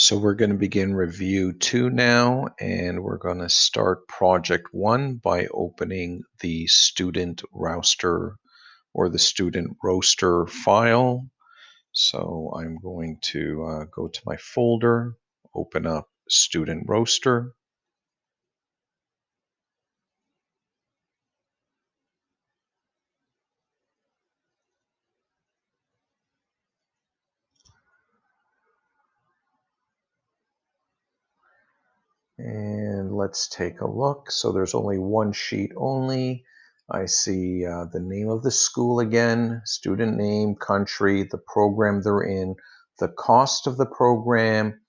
So we're going to begin review 2 now, and we're going to start project 1 by opening the student roster or the student roster file. So I'm going to go to my folder, open up student roster. And let's take a look. So there's only one sheet only. I see the name of the school again, student name, country, the program they're in, the cost of the program,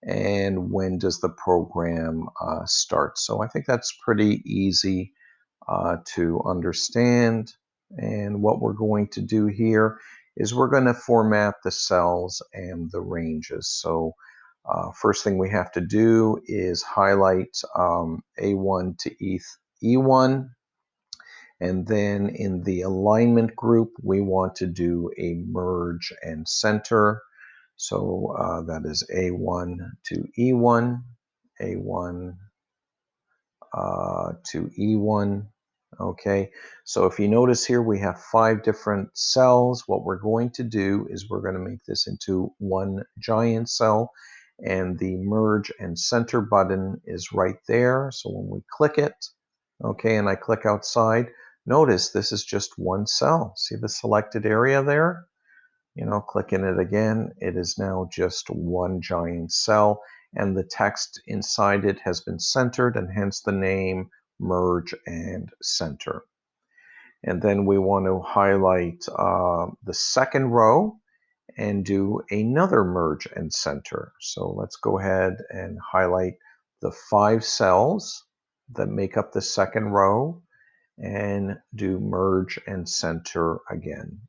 and when does the program start. So I think that's pretty easy to understand. And what we're going to do here is we're going to format the cells and the ranges. So first thing we have to do is highlight A1 to E1, and then in the alignment group we want to do a merge and center. So that is A1 to E1, A1 to E1. Okay, so if you notice here we have 5 different cells. What we're going to do is we're going to make this into one giant cell, and the merge and center button is right there. So when we click it, okay, and I click outside, notice this is just one cell. See the selected area there? Clicking it again, it is now just one giant cell, and the text inside it has been centered, and hence the name merge and center. And then we want to highlight the second row and do another merge and center. So let's go ahead and highlight the 5 cells that make up the second row and do merge and center again.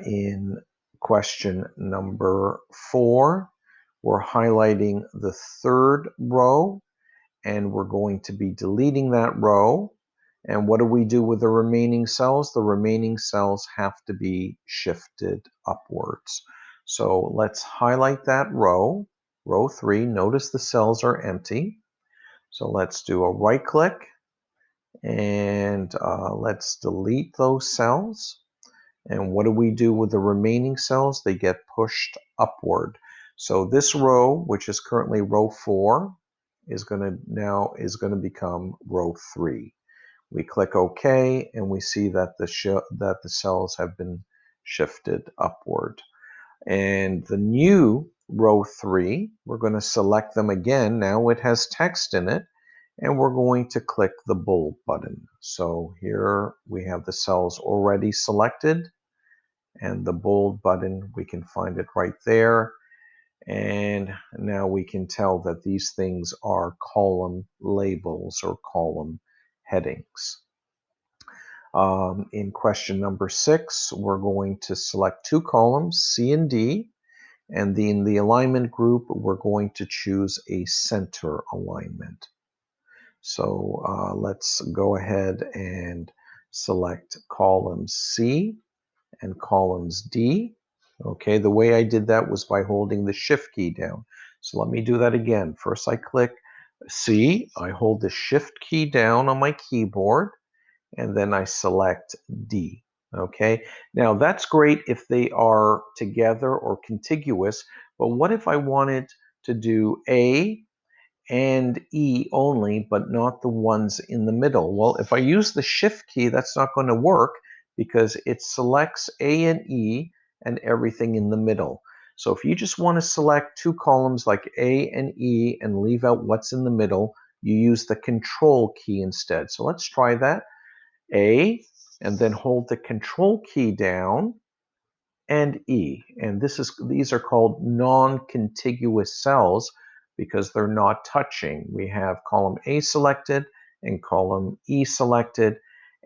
In question number 4, we're highlighting the third row, and we're going to be deleting that row. And what do we do with the remaining cells? The remaining cells have to be shifted upwards. So let's highlight that row, row 3. Notice the cells are empty. So let's do a right click, and let's delete those cells. And what do we do with the remaining cells? They get pushed upward. So this row, which is currently row 4, is going to become row 3. We click OK, and we see that the cells have been shifted upward. And the new row 3, we're going to select them again. Now it has text in it, and we're going to click the bold button. So here we have the cells already selected, and the bold button, we can find it right there. And now we can tell that these things are column labels or column headings. In question number 6, we're going to select 2 columns, C and D, and in the alignment group, we're going to choose a center alignment. So let's go ahead and select columns C and columns D. Okay, the way I did that was by holding the Shift key down. So let me do that again. First I click C, I hold the Shift key down on my keyboard, and then I select D. Okay, now that's great if they are together or contiguous, but what if I wanted to do A and E only, but not the ones in the middle? Well, if I use the Shift key, that's not going to work because it selects A and E and everything in the middle. So if you just want to select 2 columns like A and E and leave out what's in the middle, you use the Control key instead. So let's try that. A, and then hold the Control key down, and E. And these are called non-contiguous cells because they're not touching. We have column A selected and column E selected,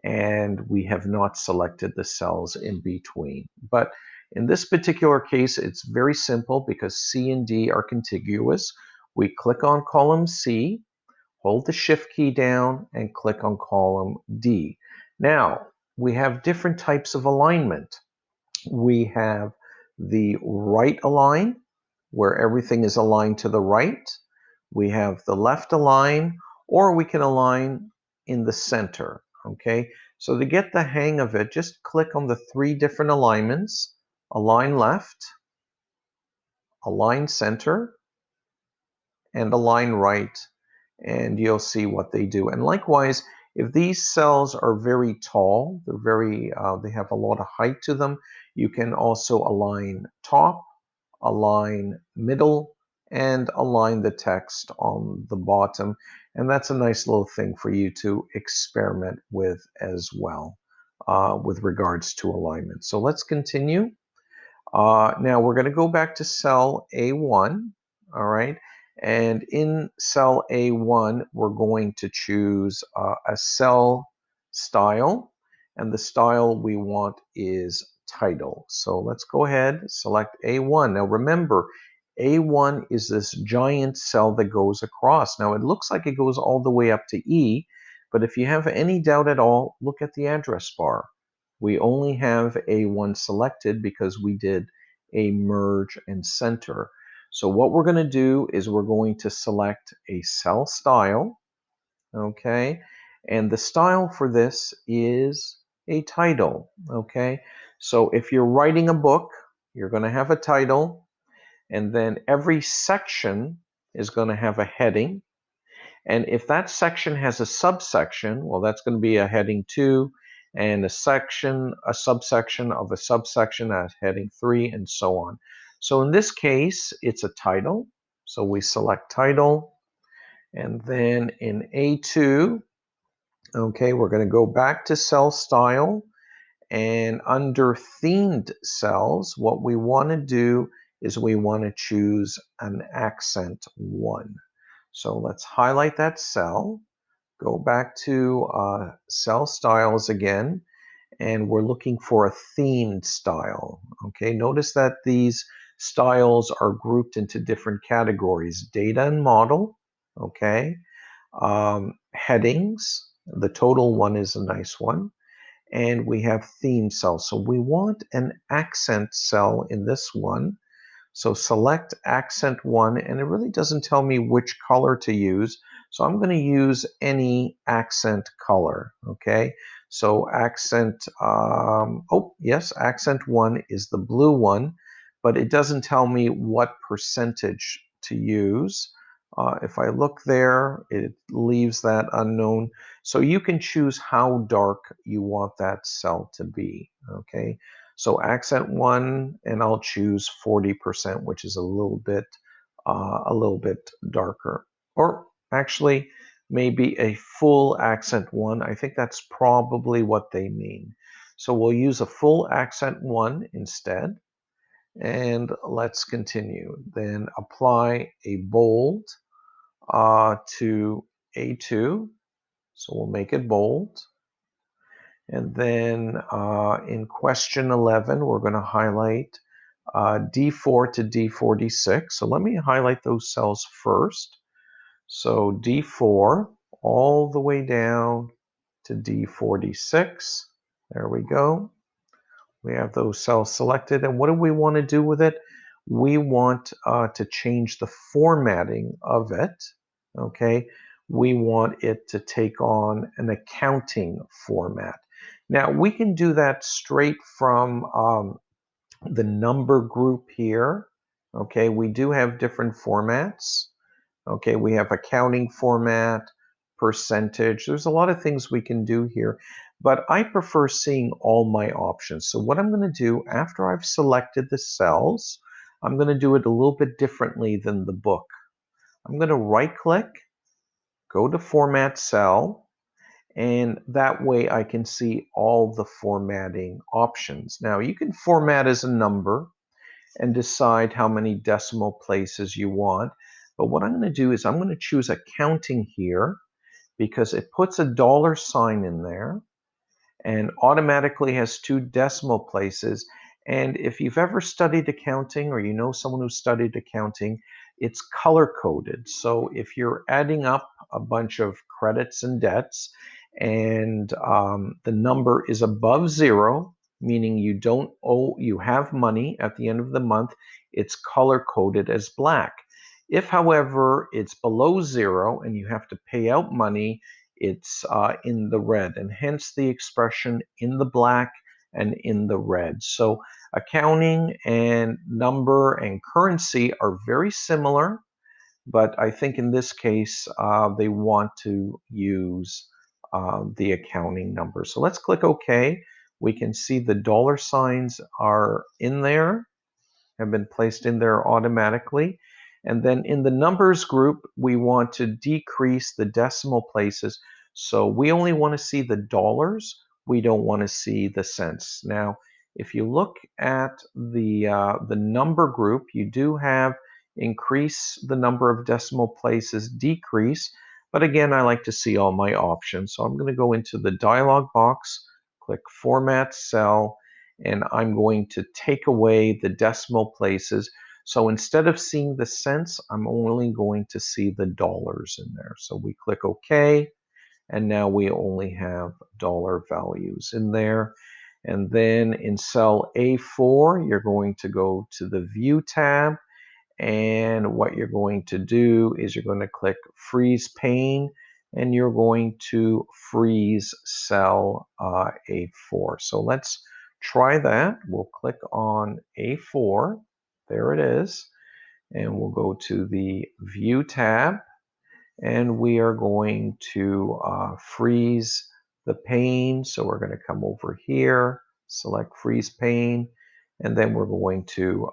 and we have not selected the cells in between. But in this particular case, it's very simple because C and D are contiguous. We click on column C, hold the Shift key down, and click on column D. Now, we have different types of alignment. We have the right align, where everything is aligned to the right. We have the left align, or we can align in the center, okay? So to get the hang of it, just click on the 3 different alignments: align left, align center, and align right, and you'll see what they do. And likewise, if these cells are very tall, they have a lot of height to them, you can also align top, align middle, and align the text on the bottom. And that's a nice little thing for you to experiment with as well, with regards to alignment. So let's continue. Now we're going to go back to cell A1, all right? And in cell A1, we're going to choose a cell style, and the style we want is title. So let's go ahead, select A1. Now remember, A1 is this giant cell that goes across. Now it looks like it goes all the way up to E, but if you have any doubt at all, look at the address bar. We only have A1 selected because we did a merge and center. So what we're going to do is we're going to select a cell style, okay? And the style for this is a title, okay? So if you're writing a book, you're going to have a title, and then every section is going to have a heading. And if that section has a subsection, well, that's going to be a heading 2, and a subsection of a subsection as heading 3, and so on. So in this case, it's a title. So we select title, and then in A2, okay, we're going to go back to cell style, and under themed cells, what we want to do is we want to choose an accent 1. So let's highlight that cell, go back to cell styles again, and we're looking for a themed style. Okay, notice that these styles are grouped into different categories: data and model, okay, headings, the total one is a nice one, and we have theme cells. So we want an accent cell in this one. So select accent 1, and it really doesn't tell me which color to use. So I'm going to use any accent color, okay? So accent, oh yes, accent 1 is the blue one, but it doesn't tell me what percentage to use. If I look there, it leaves that unknown. So you can choose how dark you want that cell to be, okay? So accent 1, and I'll choose 40%, which is a little bit darker. Or actually, maybe a full accent 1. I think that's probably what they mean. So we'll use a full accent 1 instead. And let's continue. Then apply a bold to A2. So we'll make it bold. And then in question 11, we're going to highlight D4 to D46. So let me highlight those cells first. So D4 all the way down to D46. There we go. We have those cells selected. And what do we want to do with it? We want to change the formatting of it. Okay. We want it to take on an accounting format. Now, we can do that straight from the number group here. Okay, we do have different formats. Okay, we have accounting format, percentage. There's a lot of things we can do here, but I prefer seeing all my options. So what I'm going to do after I've selected the cells, I'm going to do it a little bit differently than the book. I'm going to right click, go to format cell, and that way I can see all the formatting options. Now you can format as a number and decide how many decimal places you want. But what I'm going to do is I'm going to choose accounting here because it puts a $sign in there and automatically has 2 decimal places. And if you've ever studied accounting or you know someone who studied accounting, it's color coded. So if you're adding up a bunch of credits and debts and the number is above 0, meaning you don't owe, you have money at the end of the month. It's color coded as black. If, however, it's below zero and you have to pay out money, it's in the red, and hence the expression in the black and in the red. So accounting and number and currency are very similar, but I think in this case, they want to use the accounting number. So let's click OK. We can see the dollar signs are in there, have been placed in there automatically. And then in the numbers group, we want to decrease the decimal places. So we only want to see the dollars. We don't want to see the cents. Now, if you look at the number group, you do have increase the number of decimal places, decrease. But again, I like to see all my options. So I'm going to go into the dialog box, click Format Cell, and I'm going to take away the decimal places. So instead of seeing the cents, I'm only going to see the dollars in there. So we click OK, and now we only have dollar values in there. And then in cell A4, you're going to go to the View tab, and what you're going to do is you're going to click Freeze Pane, and you're going to freeze cell A4. So let's try that. We'll click on A4. There it is. And we'll go to the View tab, and we are going to freeze the pane. So we're going to come over here, select Freeze Pane, and then we're going to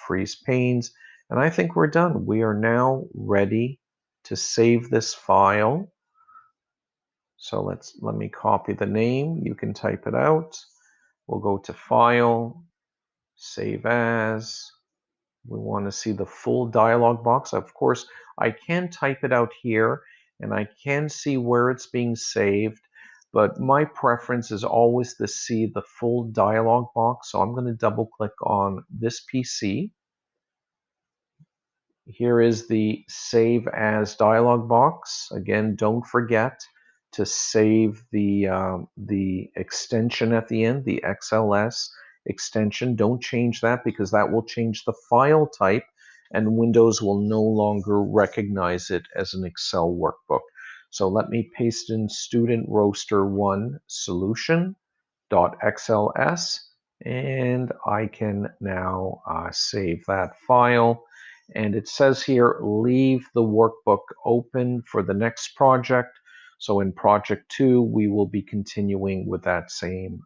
freeze panes. And I think we're done. We are now ready to save this file. So let me copy the name. You can type it out. We'll go to File, Save As. We want to see the full dialog box. Of course, I can type it out here, and I can see where it's being saved, but my preference is always to see the full dialog box. So I'm going to double click on this PC. Here is the Save As dialog box. Again, don't forget to save the extension at the end, the XLS extension. Don't change that, because that will change the file type, and Windows will no longer recognize it as an Excel workbook. So let me paste in Student Roaster 1 solution.xls, and I can now save that file. And it says here, leave the workbook open for the next project. So in project 2, we will be continuing with that same